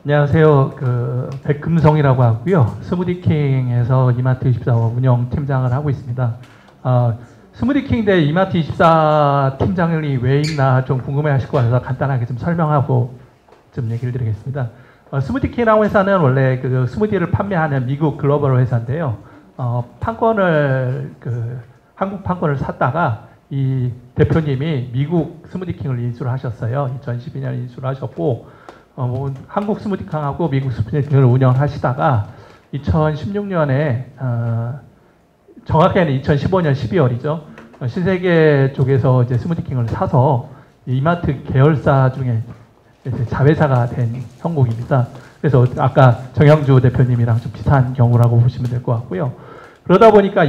안녕하세요. 백금성이라고 하고요. 스무디킹에서 이마트24 운영팀장을 하고 있습니다. 스무디킹 대 이마트24 팀장이 왜 있나 좀 궁금해하실 것 같아서 간단하게 좀 설명하고 좀 얘기를 드리겠습니다. 스무디킹이라는 회사는 원래 스무디를 판매하는 미국 글로벌 회사인데요. 한국 판권을 샀다가 이 대표님이 미국 스무디킹을 인수를 하셨어요. 2012년 인수를 하셨고, 한국 스무디킹하고 미국 스무디킹을 운영하시다가 2016년에 정확히는 2015년 12월이죠. 신세계 쪽에서 이제 스무디킹을 사서 이마트 계열사 중에 자회사가 된 형국입니다. 그래서 아까 정영주 대표님이랑 좀 비슷한 경우라고 보시면 될 것 같고요. 그러다 보니까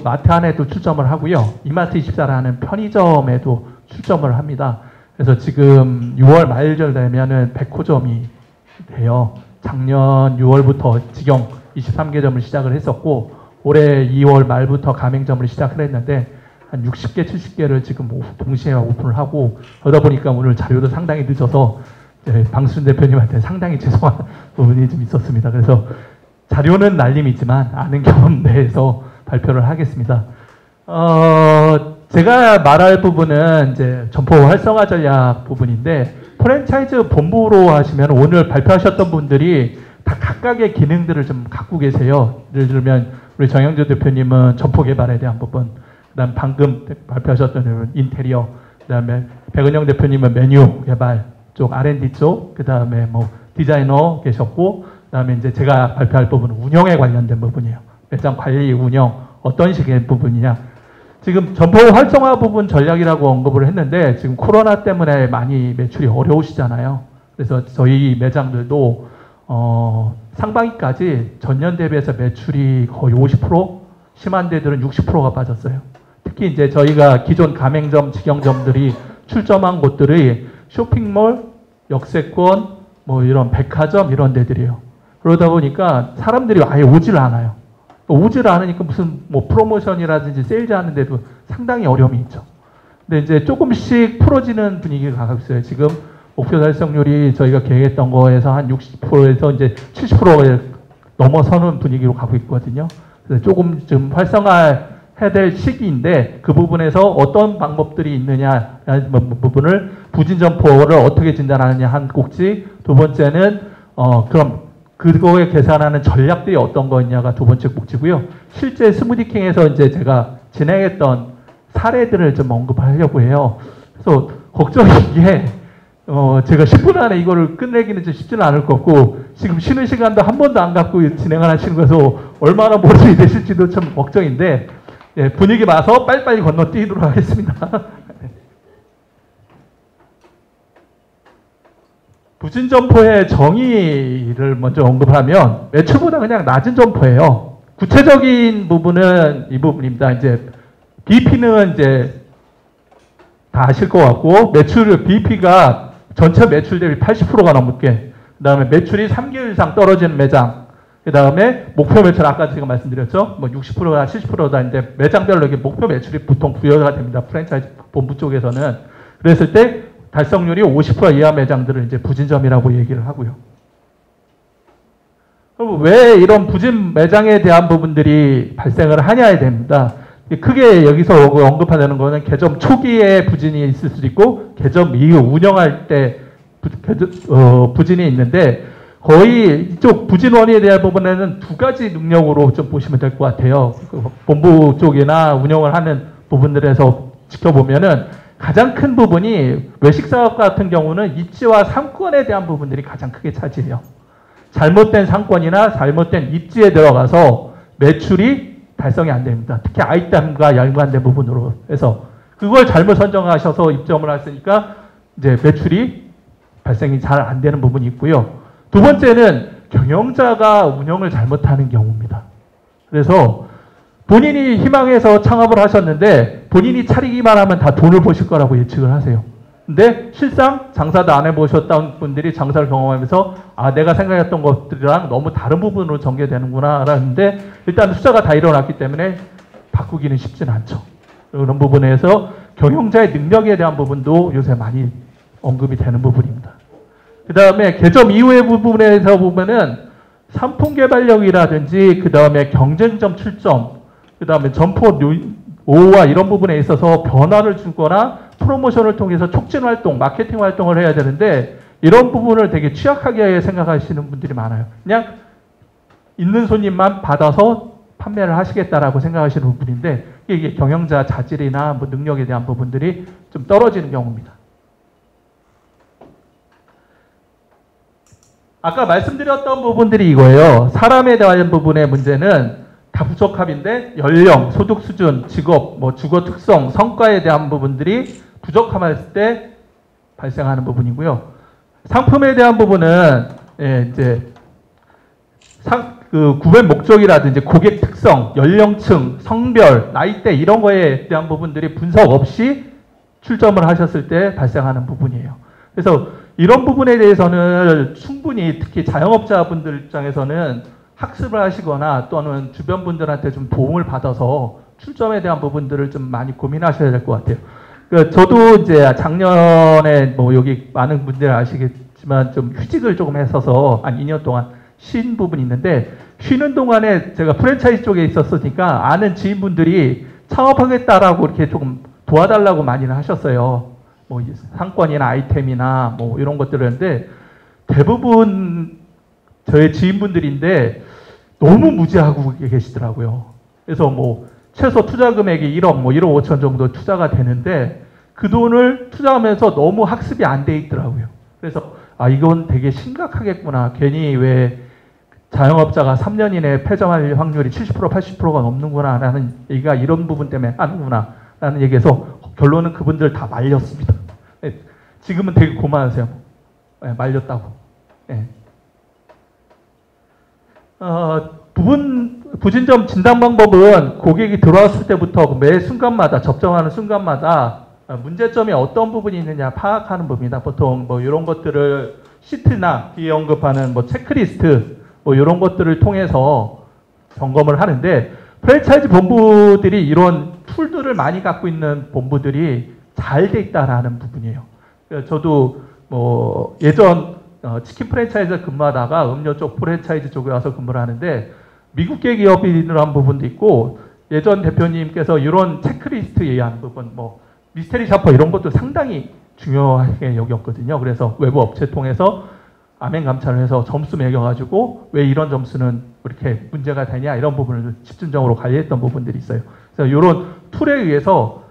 마트 안에도 출점을 하고요. 이마트24라는 편의점에도 출점을 합니다. 그래서 지금 6월 말절 되면은 100호점이 돼요. 작년 6월부터 직영 23개점을 시작을 했었고, 올해 2월 말부터 가맹점을 시작을 했는데, 한 60개, 70개를 지금 동시에 오픈을 하고, 그러다 보니까 오늘 자료도 상당히 늦어서, 방수준 대표님한테 상당히 죄송한 부분이 좀 있었습니다. 그래서 자료는 날림이지만 아는 경험 내에서 발표를 하겠습니다. 제가 말할 부분은 이제 점포 활성화 전략 부분인데, 프랜차이즈 본부로 하시면 오늘 발표하셨던 분들이 다 각각의 기능들을 좀 갖고 계세요. 예를 들면 우리 정영주 대표님은 점포 개발에 대한 부분, 그다음 방금 발표하셨던 인테리어, 그다음에 백은영 대표님은 메뉴 개발 쪽, R&D 쪽, 그다음에 디자이너 계셨고, 그다음에 이제 제가 발표할 부분은 운영에 관련된 부분이에요. 매장 관리, 운영 어떤 식의 부분이냐. 지금 점포 활성화 부분 전략이라고 언급을 했는데, 지금 코로나 때문에 많이 매출이 어려우시잖아요. 그래서 저희 매장들도 상반기까지 전년 대비해서 매출이 거의 50%, 심한 데들은 60%가 빠졌어요. 특히 이제 저희가 기존 가맹점, 직영점들이 출점한 곳들이 쇼핑몰, 역세권, 이런 백화점 이런 데들이에요. 그러다 보니까 사람들이 아예 오질 않아요. 오지를 않으니까 무슨 프로모션이라든지 세일즈 하는데도 상당히 어려움이 있죠. 근데 이제 조금씩 풀어지는 분위기가 가고 있어요. 지금 목표 달성률이 저희가 계획했던 거에서 한 60%에서 이제 70%에 넘어서는 분위기로 가고 있거든요. 그래서 조금 좀 활성화해야 될 시기인데, 그 부분에서 어떤 방법들이 있느냐라는 부분을, 부진 점포를 어떻게 진단하느냐 한 꼭지, 두 번째는 그럼 그거에 계산하는 전략들이 어떤 거냐가 두 번째 꼭지고요. 실제 스무디킹에서 이제 제가 진행했던 사례들을 좀 언급하려고 해요. 그래서 걱정인 게, 제가 10분 안에 이거를 끝내기는 좀 쉽지는 않을 것 같고, 지금 쉬는 시간도 한 번도 안 갖고 진행을 하시는 거서 얼마나 모습이 되실지도 참 걱정인데, 분위기 봐서 빨리빨리 건너뛰도록 하겠습니다. 부진 점포의 정의를 먼저 언급하면, 매출보다 그냥 낮은 점포예요. 구체적인 부분은 이 부분입니다. 이제 BP는 이제 다 아실 것 같고, BP가 전체 매출 대비 80%가 넘게, 그 다음에 매출이 3개월 이상 떨어지는 매장, 그 다음에 목표 매출, 아까 제가 말씀드렸죠. 60%나 70%다. 이제 매장별로 이게 목표 매출이 보통 부여가 됩니다. 프랜차이즈 본부 쪽에서는. 그랬을 때 달성률이 50% 이하 매장들을 이제 부진점이라고 얘기를 하고요. 그럼 왜 이런 부진 매장에 대한 부분들이 발생을 하냐에 됩니다. 크게 여기서 언급하는 거는 개점 초기에 부진이 있을 수도 있고, 개점 이후 운영할 때 부진이 있는데, 거의 이쪽 부진 원인에 대한 부분에는 두 가지 능력으로 좀 보시면 될 것 같아요. 본부 쪽이나 운영을 하는 부분들에서 지켜보면은, 가장 큰 부분이 외식사업 같은 경우는 입지와 상권에 대한 부분들이 가장 크게 차지해요. 잘못된 상권이나 잘못된 입지에 들어가서 매출이 달성이 안 됩니다. 특히 아이템과 연관된 부분으로 해서 그걸 잘못 선정하셔서 입점을 하시니까 이제 매출이 발생이 잘 안 되는 부분이 있고요. 두 번째는 경영자가 운영을 잘못하는 경우입니다. 그래서 본인이 희망해서 창업을 하셨는데 본인이 차리기만 하면 다 돈을 버실 거라고 예측을 하세요. 근데 실상 장사도 안 해보셨던 분들이 장사를 경험하면서 내가 생각했던 것들이랑 너무 다른 부분으로 전개되는구나 라는데, 일단 숫자가 다 일어났기 때문에 바꾸기는 쉽지는 않죠. 그런 부분에서 경영자의 능력에 대한 부분도 요새 많이 언급이 되는 부분입니다. 그 다음에 개점 이후의 부분에서 보면은 상품 개발력이라든지 그 다음에 경쟁점 출점, 그 다음에 점포 오와 이런 부분에 있어서 변화를 주거나 프로모션을 통해서 촉진 활동, 마케팅 활동을 해야 되는데 이런 부분을 되게 취약하게 생각하시는 분들이 많아요. 그냥 있는 손님만 받아서 판매를 하시겠다라고 생각하시는 부분인데 이게 경영자 자질이나 뭐 능력에 대한 부분들이 좀 떨어지는 경우입니다. 아까 말씀드렸던 부분들이 이거예요. 사람에 대한 부분의 문제는 다부적합인데 연령, 소득 수준, 직업, 뭐 주거 특성, 성과에 대한 부분들이 부적합할 때 발생하는 부분이고요. 상품에 대한 부분은 이제 구매 목적이라든지 고객 특성, 연령층, 성별, 나이대 이런 거에 대한 부분들이 분석 없이 출점을 하셨을 때 발생하는 부분이에요. 그래서 이런 부분에 대해서는 충분히 특히 자영업자분들 입장에서는 학습을 하시거나 또는 주변 분들한테 좀 도움을 받아서 출점에 대한 부분들을 좀 많이 고민하셔야 될 것 같아요. 저도 이제 작년에 뭐 여기 많은 분들 아시겠지만 좀 휴직을 조금 했어서 한 2년 동안 쉰 부분이 있는데 쉬는 동안에 제가 프랜차이즈 쪽에 있었으니까 아는 지인분들이 창업하겠다라고 이렇게 조금 도와달라고 많이는 하셨어요. 뭐 상권이나 아이템이나 뭐 이런 것들인데 대부분 저의 지인분들인데 너무 무지하고 계시더라고요. 그래서 뭐 최소 투자 금액이 1억, 뭐 1억 5천 정도 투자가 되는데 그 돈을 투자하면서 너무 학습이 안 돼 있더라고요. 그래서 아 이건 되게 심각하겠구나. 괜히 왜 자영업자가 3년 이내에 폐점할 확률이 70% 80%가 넘는구나 라는 얘기가 이런 부분 때문에 하는구나 라는 얘기에서 결론은 그분들 다 말렸습니다. 네, 지금은 되게 고마우세요. 네, 말렸다고. 네. 부진점 진단 방법은 고객이 들어왔을 때부터 매 순간마다 적정하는 순간마다 문제점이 어떤 부분이 있느냐 파악하는 부분입니다. 보통 뭐 이런 것들을 시트나 뒤에 언급하는 뭐 체크리스트 뭐 이런 것들을 통해서 점검을 하는데 프랜차이즈 본부들이 이런 툴들을 많이 갖고 있는 본부들이 잘 돼 있다라는 부분이에요. 저도 뭐 예전 치킨 프랜차이즈 근무하다가 음료 쪽 프랜차이즈 쪽에 와서 근무를 하는데 미국계 기업이라는 부분도 있고 예전 대표님께서 이런 체크리스트 예한 부분 뭐 미스테리 샤퍼 이런 것도 상당히 중요하게 여겼거든요. 그래서 외부 업체 통해서 아멘 감찰을 해서 점수 매겨가지고 왜 이런 점수는 이렇게 문제가 되냐 이런 부분을 집중적으로 관리했던 부분들이 있어요. 그래서 이런 툴에 의해서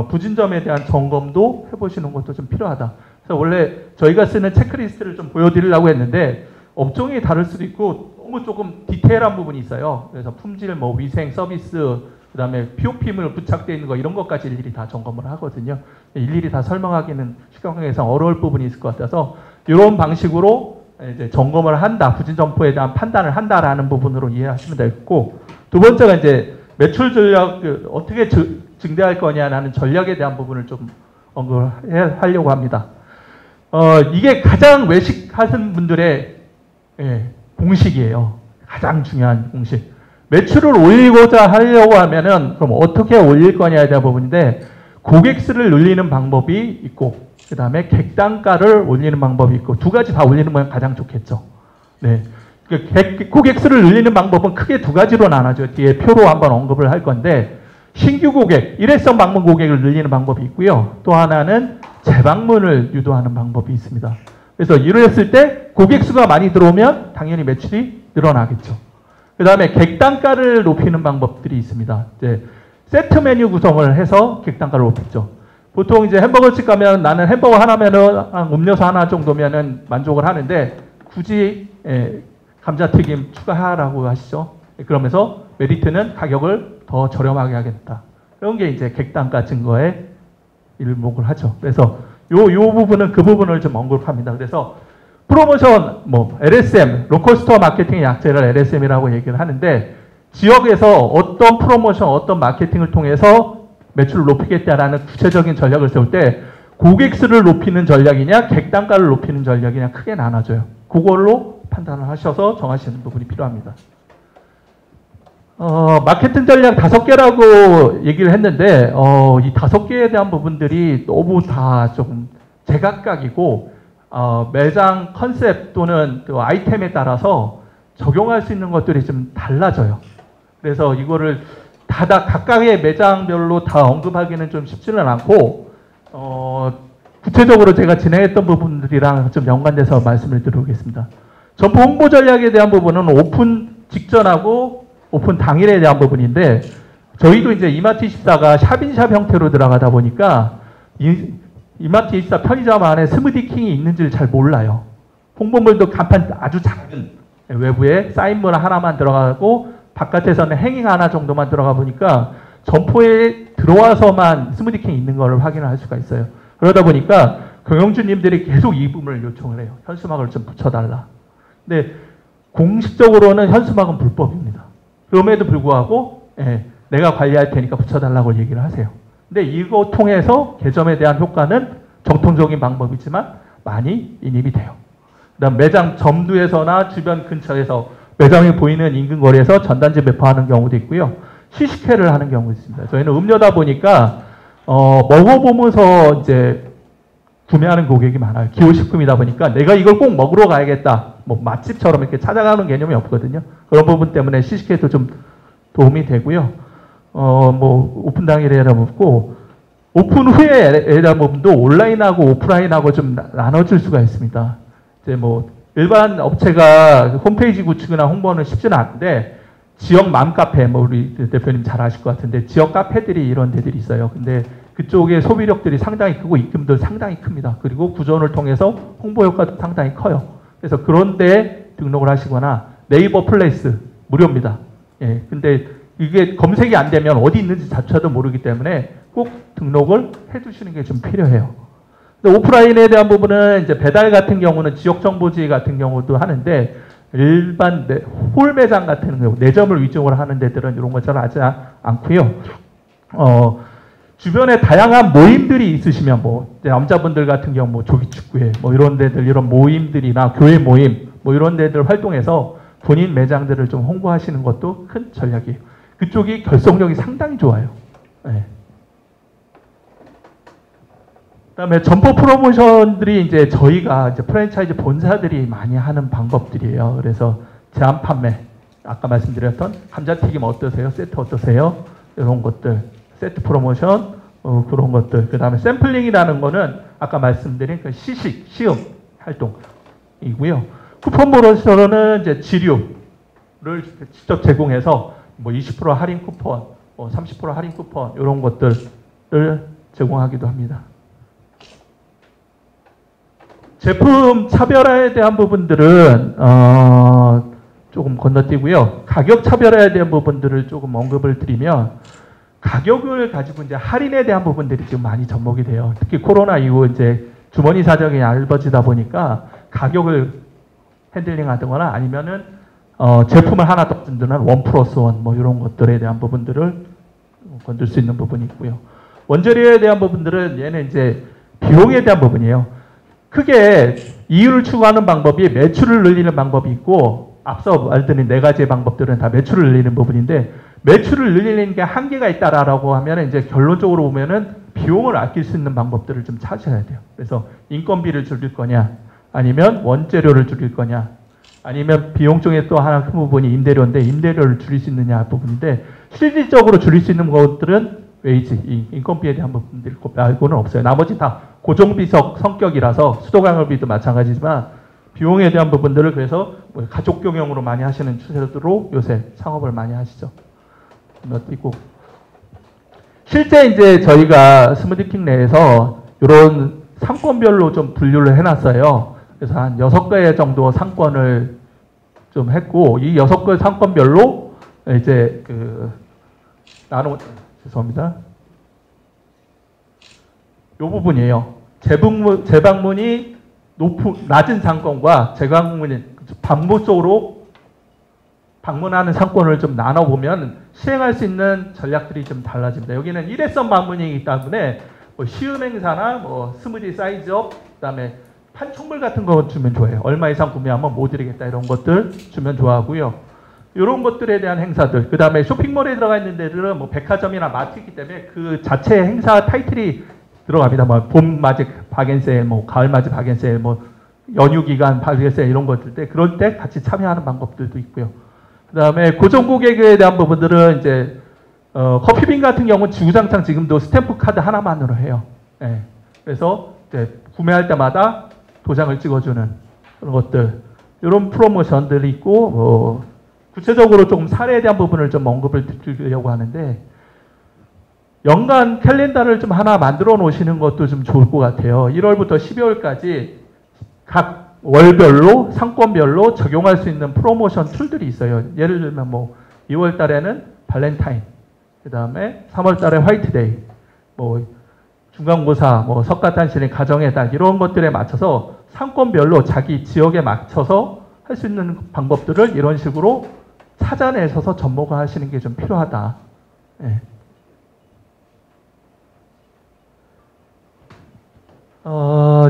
부진점에 대한 점검도 해보시는 것도 좀 필요하다. 그래서 원래 저희가 쓰는 체크리스트를 좀 보여드리려고 했는데 업종이 다를 수도 있고 너무 조금 디테일한 부분이 있어요. 그래서 품질, 뭐 위생, 서비스, 그 다음에 POP물 부착되어 있는 거 이런 것까지 일일이 다 점검을 하거든요. 일일이 다 설명하기는 시각관계상 어려울 부분이 있을 것 같아서 이런 방식으로 이제 점검을 한다, 부진점포에 대한 판단을 한다라는 부분으로 이해하시면 되겠고 두 번째가 이제 매출 전략 어떻게 증대할 거냐라는 전략에 대한 부분을 좀 언급을 하려고 합니다. 이게 가장 외식하는 분들의 공식이에요. 가장 중요한 공식. 매출을 올리고자 하려고 하면은 그럼 어떻게 올릴 거냐에 대한 부분인데 고객 수를 늘리는 방법이 있고 그 다음에 객단가를 올리는 방법이 있고 두 가지 다 올리는 건 가장 좋겠죠. 네. 고객 수를 늘리는 방법은 크게 두 가지로 나눠져요. 뒤에 표로 한번 언급을 할 건데 신규 고객, 일회성 방문 고객을 늘리는 방법이 있고요. 또 하나는 재방문을 유도하는 방법이 있습니다. 그래서 이를 했을 때 고객 수가 많이 들어오면 당연히 매출이 늘어나겠죠. 그 다음에 객단가를 높이는 방법들이 있습니다. 이제 세트 메뉴 구성을 해서 객단가를 높이죠. 보통 이제 햄버거집 가면 나는 햄버거 하나면은 한 음료수 하나 정도면은 만족을 하는데 굳이 감자튀김 추가하라고 하시죠. 그러면서 메리트는 가격을 더 저렴하게 하겠다. 이런 게 이제 객단가 증거에 일목을 하죠. 그래서 요 부분은 그 부분을 좀 언급합니다. 그래서 프로모션, 뭐 LSM, 로컬 스토어 마케팅의 약자를 LSM이라고 얘기를 하는데 지역에서 어떤 프로모션, 어떤 마케팅을 통해서 매출을 높이겠다라는 구체적인 전략을 세울 때 고객 수를 높이는 전략이냐, 객단가를 높이는 전략이냐 크게 나눠져요. 그걸로 판단을 하셔서 정하시는 부분이 필요합니다. 마케팅 전략 5개라고 얘기를 했는데 이 5개에 대한 부분들이 너무 다 조금 제각각이고 매장 컨셉 또는 그 아이템에 따라서 적용할 수 있는 것들이 좀 달라져요. 그래서 이거를 다 각각의 매장별로 다 언급하기는 좀 쉽지는 않고, 구체적으로 제가 진행했던 부분들이랑 좀 연관돼서 말씀을 드리겠습니다. 점포 홍보 전략에 대한 부분은 오픈 직전하고 오픈 당일에 대한 부분인데, 저희도 이제 이마트24가 샵인샵 형태로 들어가다 보니까 이마트24 편의점 안에 스무디킹이 있는지를 잘 몰라요. 홍보물도 간판 아주 작은 외부에 사인문 하나만 들어가고 바깥에서는 행잉 하나 정도만 들어가 보니까 점포에 들어와서만 스무디킹이 있는 것을 확인을 할 수가 있어요. 그러다 보니까 경영주님들이 계속 이 부분을 요청을 해요. 현수막을 좀 붙여달라. 근데 공식적으로는 현수막은 불법입니다. 그럼에도 불구하고 내가 관리할 테니까 붙여달라고 얘기를 하세요. 근데 이거 통해서 개점에 대한 효과는 정통적인 방법이지만 많이 인입이 돼요. 그다음 매장 점두에서나 주변 근처에서 매장이 보이는 인근 거리에서 전단지 배포하는 경우도 있고요. 시식회를 하는 경우도 있습니다. 저희는 음료다 보니까 먹어보면서 이제 구매하는 고객이 많아요. 기호식품이다 보니까 내가 이걸 꼭 먹으러 가야겠다. 뭐 맛집처럼 이렇게 찾아가는 개념이 없거든요. 그런 부분 때문에 시식회도 좀 도움이 되고요. 뭐 오픈 당일에 해놓고 오픈 후에 대한 부분도 온라인하고 오프라인하고 좀 나눠줄 수가 있습니다. 이제 뭐 일반 업체가 홈페이지 구축이나 홍보는 쉽지는 않은데 지역 맘카페, 뭐 우리 대표님 잘 아실 것 같은데 지역 카페들이 이런 데들이 있어요. 근데 그쪽에 소비력들이 상당히 크고 입금도 상당히 큽니다. 그리고 구전을 통해서 홍보 효과도 상당히 커요. 그래서 그런 데 등록을 하시거나 네이버 플레이스 무료입니다. 예, 근데 이게 검색이 안 되면 어디 있는지 자체도 모르기 때문에 꼭 등록을 해두시는 게 좀 필요해요. 오프라인에 대한 부분은 이제 배달 같은 경우는 지역정보지 같은 경우도 하는데 일반 홀 매장 같은 경우 내점을 위주로 하는 데들은 이런 거 잘 하지 않고요. 주변에 다양한 모임들이 있으시면 뭐 남자분들 같은 경우 뭐 조기축구회 뭐 이런 데들 이런 모임들이나 교회 모임 뭐 이런 데들 활동해서 본인 매장들을 좀 홍보하시는 것도 큰 전략이에요. 그쪽이 결속력이 상당히 좋아요. 네. 그다음에 점포 프로모션들이 이제 저희가 이제 프랜차이즈 본사들이 많이 하는 방법들이에요. 그래서 제한 판매, 아까 말씀드렸던 감자튀김 어떠세요? 세트 어떠세요? 이런 것들, 세트 프로모션 그런 것들. 그다음에 샘플링이라는 거는 아까 말씀드린 그 시식, 시음 활동이고요. 쿠폰 프로모션은 이제 지류를 직접 제공해서 뭐 20% 할인 쿠폰, 30% 할인 쿠폰 이런 것들을 제공하기도 합니다. 제품 차별화에 대한 부분들은 조금 건너뛰고요. 가격 차별화에 대한 부분들을 조금 언급을 드리면 가격을 가지고 이제 할인에 대한 부분들이 지금 많이 접목이 돼요. 특히 코로나 이후 이제 주머니 사정이 얇아지다 보니까 가격을 핸들링하거나 아니면은 제품을 하나 더 든든한 1+1 뭐 이런 것들에 대한 부분들을 건들 수 있는 부분이 있고요. 원재료에 대한 부분들은 얘는 이제 비용에 대한 부분이에요. 크게 이윤을 추구하는 방법이 매출을 늘리는 방법이 있고 앞서 말드린 네 가지의 방법들은 다 매출을 늘리는 부분인데 매출을 늘리는 게 한계가 있다라고 하면 이제 결론적으로 보면은 비용을 아낄 수 있는 방법들을 좀 찾아야 돼요. 그래서 인건비를 줄일 거냐 아니면 원재료를 줄일 거냐 아니면 비용 중에 또 하나 큰 부분이 임대료인데 임대료를 줄일 수 있느냐 부분인데 실질적으로 줄일 수 있는 것들은 웨이지, 인건비에 대한 부분들이 말고는 없어요. 나머지 다 고정비석 성격이라서 수도관광비도 마찬가지지만 비용에 대한 부분들을 그래서 가족 경영으로 많이 하시는 추세로 요새 창업을 많이 하시죠. 그리고 실제 이제 저희가 스무디킹 내에서 이런 상권별로 좀 분류를 해놨어요. 그래서 한 6개 정도 상권을 좀 했고 이 6개 상권별로 이제 죄송합니다. 이 부분이에요. 재방문이 낮은 상권과 재방문이 반복적으로 방문하는 상권을 좀 나눠보면 시행할 수 있는 전략들이 좀 달라집니다. 여기는 일회성 방문이기 때문에 뭐 시음 행사나 뭐 스무디 사이즈업, 그다음에 판촉물 같은 거 주면 좋아해요. 얼마 이상 구매하면 뭐 드리겠다 이런 것들 주면 좋아하고요. 이런 것들에 대한 행사들, 그 다음에 쇼핑몰에 들어가 있는 데들은 뭐 백화점이나 마트이기 때문에 그 자체 행사 타이틀이 들어갑니다. 뭐 봄맞이 박앤세일, 뭐 가을맞이 박앤세일, 뭐 연휴 기간, 발급세 이런 것들 때 그럴 때 같이 참여하는 방법들도 있고요. 그다음에 고정 고객에 대한 부분들은 이제 커피빈 같은 경우는 주구장창 지금도 스탬프 카드 하나만으로 해요. 예. 그래서 이제 구매할 때마다 도장을 찍어주는 그런 것들, 이런 프로모션들이 있고, 구체적으로 조금 사례에 대한 부분을 좀 언급을 드리려고 하는데, 연간 캘린더를 좀 하나 만들어 놓으시는 것도 좀 좋을 것 같아요. 1월부터 12월까지 각 월별로, 상권별로 적용할 수 있는 프로모션 툴들이 있어요. 예를 들면 뭐 2월 달에는 발렌타인, 그 다음에 3월 달에 화이트데이, 뭐 중간고사, 뭐 석가탄신일, 가정의 달 이런 것들에 맞춰서 상권별로 자기 지역에 맞춰서 할 수 있는 방법들을 이런 식으로 찾아내셔서 접목을 하시는 게 좀 필요하다. 네.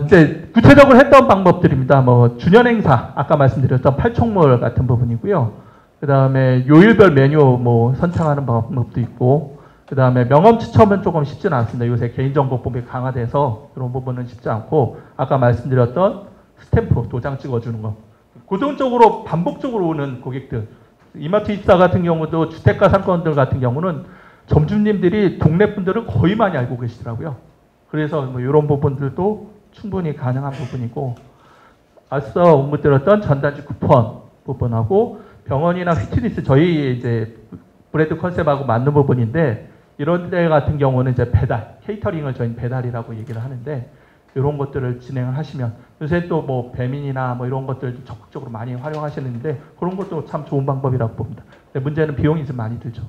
이제 구체적으로 했던 방법들입니다. 뭐 주년 행사, 아까 말씀드렸던 팔총몰 같은 부분이고요. 그 다음에 요일별 메뉴 뭐 선창하는 방법도 있고, 그 다음에 명함 추첨은 조금 쉽지는 않습니다. 요새 개인정보법이 강화돼서 그런 부분은 쉽지 않고, 아까 말씀드렸던 스탬프 도장 찍어주는 거, 고정적으로 반복적으로 오는 고객들, 이마트 입사 같은 경우도 주택가 상권들 같은 경우는 점주님들이 동네 분들은 거의 많이 알고 계시더라고요. 그래서 뭐 이런 부분들도 충분히 가능한 부분이고, 앞서 언급드렸던 전단지 쿠폰 부분하고 병원이나 휘트니스, 저희 이제 브랜드 컨셉하고 맞는 부분인데, 이런 데 같은 경우는 이제 배달, 케이터링을 저희는 배달이라고 얘기를 하는데, 이런 것들을 진행을 하시면, 요새 또 뭐 배민이나 뭐 이런 것들도 적극적으로 많이 활용하시는데, 그런 것도 참 좋은 방법이라고 봅니다. 근데 문제는 비용이 좀 많이 들죠.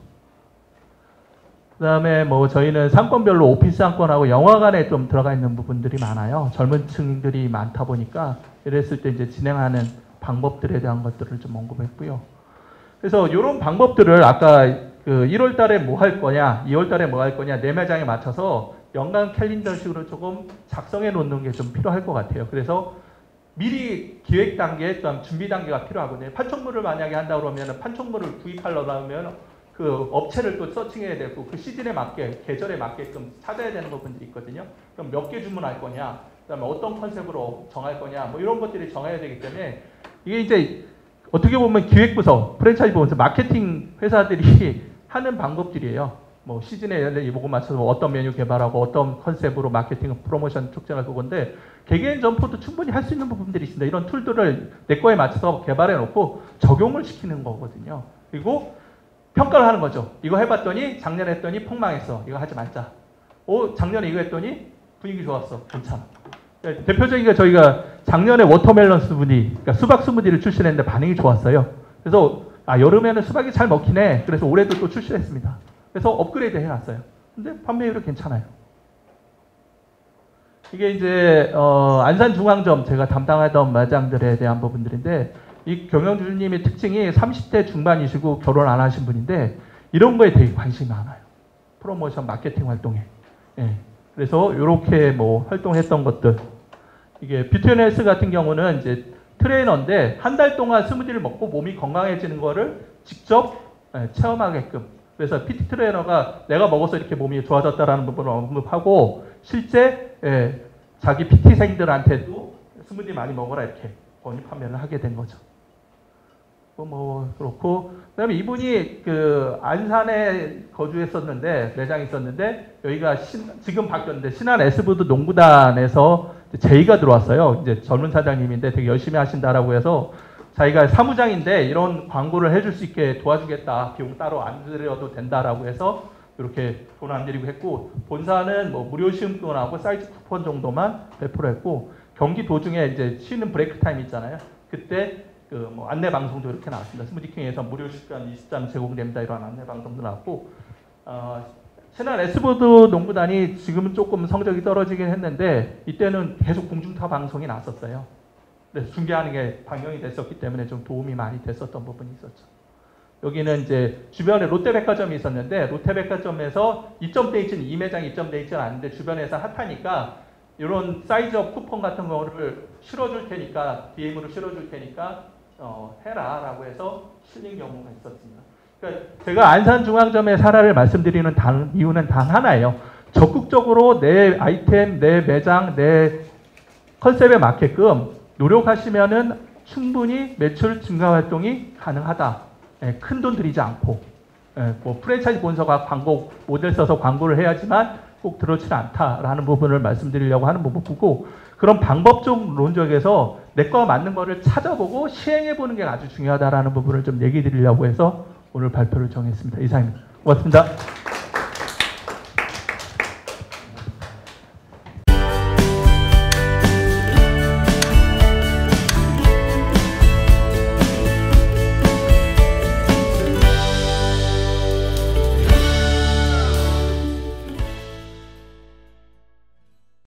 그 다음에 뭐 저희는 상권별로 오피스 상권하고 영화관에 좀 들어가 있는 부분들이 많아요. 젊은 층들이 많다 보니까 이랬을 때 이제 진행하는 방법들에 대한 것들을 좀 언급했고요. 그래서 이런 방법들을 아까 그 1월 달에 뭐 할 거냐, 2월 달에 뭐 할 거냐, 내 매장에 맞춰서 연간 캘린더식으로 조금 작성해 놓는 게 좀 필요할 것 같아요. 그래서 미리 기획 단계, 또한 준비 단계가 필요하거든요. 판촉물을 만약에 한다 그러면 판촉물을 구입하려면 그 업체를 또 서칭해야 되고, 그 시즌에 맞게, 계절에 맞게끔 찾아야 되는 부분들이 있거든요. 그럼 몇 개 주문할 거냐, 그다음에 어떤 컨셉으로 정할 거냐, 뭐 이런 것들이 정해야 되기 때문에, 이게 이제 어떻게 보면 기획부서, 프랜차이즈 보면서 마케팅 회사들이 하는 방법들이에요. 뭐 시즌에 이보고 맞춰서 어떤 메뉴 개발하고 어떤 컨셉으로 마케팅, 프로모션 촉진할 그건데, 개개인 점포도 충분히 할 수 있는 부분들이 있습니다. 이런 툴들을 내 거에 맞춰서 개발해 놓고 적용을 시키는 거거든요. 그리고 평가를 하는 거죠. 이거 해봤더니 작년에 했더니 폭망했어. 이거 하지 말자. 작년에 이거 했더니 분위기 좋았어. 괜찮아. 대표적인 게 저희가 작년에 워터멜론 스무디, 그러니까 수박 스무디를 출시했는데 반응이 좋았어요. 그래서 여름에는 수박이 잘 먹긴 해. 그래서 올해도 또 출시했습니다. 그래서 업그레이드 해놨어요. 근데 판매율이 괜찮아요. 이게 이제 안산중앙점 제가 담당하던 매장들에 대한 부분들인데, 이 경영주님의 특징이 30대 중반이시고 결혼 안 하신 분인데, 이런 거에 되게 관심이 많아요. 프로모션 마케팅 활동에. 예. 그래서 이렇게 뭐 활동했던 것들. 이게 뷰티앤헬스 같은 경우는 이제 트레이너인데, 한 달 동안 스무디를 먹고 몸이 건강해지는 거를 직접 체험하게끔. 그래서 PT 트레이너가 내가 먹어서 이렇게 몸이 좋아졌다라는 부분을 언급하고, 실제 자기 PT생들한테도 스무디 많이 먹어라 이렇게 권유 판매를 하게 된 거죠. 뭐 그렇고, 그다음에 이분이 그 안산에 거주했었는데, 매장이 있었는데, 여기가 지금 바뀌었는데 신안 S부드 농구단에서 제의가 들어왔어요. 이제 젊은 사장님인데 되게 열심히 하신다라고 해서 자기가 사무장인데 이런 광고를 해줄 수 있게 도와주겠다. 비용 따로 안 들여도 된다라고 해서 이렇게 돈 안 들이고 했고, 본사는 뭐 무료 시음권하고 사이즈 쿠폰 정도만 배포를 했고, 경기 도중에 이제 쉬는 브레이크 타임 있잖아요. 그때 그 뭐 안내 방송도 이렇게 나왔습니다. 스무디킹에서 무료 식단 20장 제공됩니다. 이런 안내 방송도 나왔고, 신한 S보드 농구단이 지금은 조금 성적이 떨어지긴 했는데, 이때는 계속 공중파 방송이 나왔었어요. 그래서 중계하는 게 방영이 됐었기 때문에 좀 도움이 많이 됐었던 부분이 있었죠. 여기는 이제 주변에 롯데백화점이 있었는데, 롯데백화점에서 입점돼 있지는, 이 매장 입점돼 있지는 않은데 주변에서 핫하니까 이런 사이즈업 쿠폰 같은 거를 실어줄 테니까, DM으로 실어줄 테니까 해라 라고 해서 실린 경우가 있었습니다. 그러니까 제가 안산중앙점의 사례를 말씀드리는 이유는 단 하나예요. 적극적으로 내 아이템, 내 매장, 내 컨셉에 맞게끔 노력하시면은 충분히 매출 증가 활동이 가능하다. 큰 돈 들이지 않고. 뭐 프랜차이즈 본사가 광고 모델 써서 광고를 해야지만 꼭 그렇지는 않다라는 부분을 말씀드리려고 하는 부분이고, 그런 방법적 논적에서 내 거와 맞는 거를 찾아보고 시행해보는 게 아주 중요하다라는 부분을 좀 얘기 드리려고 해서 오늘 발표를 정했습니다. 이상입니다. 고맙습니다.